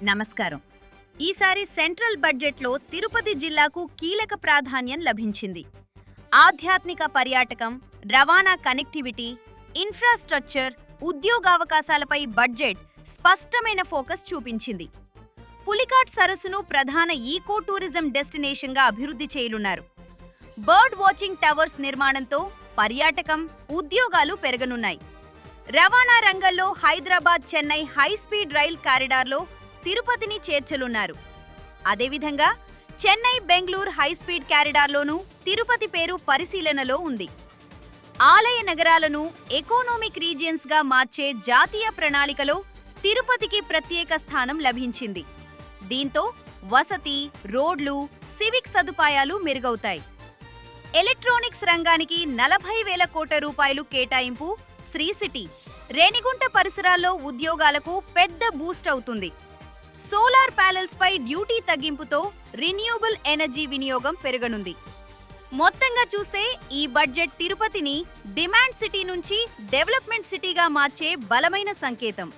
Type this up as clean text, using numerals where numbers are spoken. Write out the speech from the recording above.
నమస్కారం. ఈసారి సెంట్రల్ బడ్జెట్లో తిరుపతి జిల్లాకు కీలక ప్రాధాన్యం లభించింది. ఆధ్యాత్మిక పర్యాటకం, రవాణా కనెక్టివిటీ, ఇన్ఫ్రాస్ట్రక్చర్, ఉద్యోగావకాశాలపై బడ్జెట్ స్పష్టమైన ఫోకస్ చూపించింది. పులికాట్ సరస్సును ప్రధాన ఈకో టూరిజం డెస్టినేషన్గా అభివృద్ధి చేయనున్నారు. బర్డ్ వాచింగ్ టవర్స్ నిర్మాణంతో పర్యాటకం, ఉద్యోగాలు పెరగనున్నాయి. రవాణా రంగంలో హైదరాబాద్ చెన్నై హైస్పీడ్ రైల్ కారిడార్లో తిరుపతిని చేర్చనున్నారు. అదేవిధంగా చెన్నై బెంగళూరు హైస్పీడ్ కారిడార్లోనూ తిరుపతి పేరు పరిశీలనలో ఉంది. ఆలయ నగరాలను ఎకోనామిక్ రీజియన్స్గా మార్చే జాతీయ ప్రణాళికలో తిరుపతికి ప్రత్యేక స్థానం లభించింది. దీంతో వసతి, రోడ్లు, సివిక్ సదుపాయాలు మెరుగవుతాయి. ఎలక్ట్రానిక్స్ రంగానికి 40,000 కోట్ల రూపాయలు కేటాయింపు శ్రీ సిటీ, రేణిగుంట పరిసరాల్లో ఉద్యోగాలకు పెద్ద బూస్ట్ అవుతుంది. సోలార్ ప్యానెల్స్ పై డ్యూటీ తగ్గింపుతో రిన్యూవబుల్ ఎనర్జీ వినియోగం పెరగనుంది. మొత్తంగా చూస్తే ఈ బడ్జెట్ తిరుపతిని డిమాండ్ సిటీ నుంచి డెవలప్మెంట్ సిటీగా మార్చే బలమైన సంకేతం.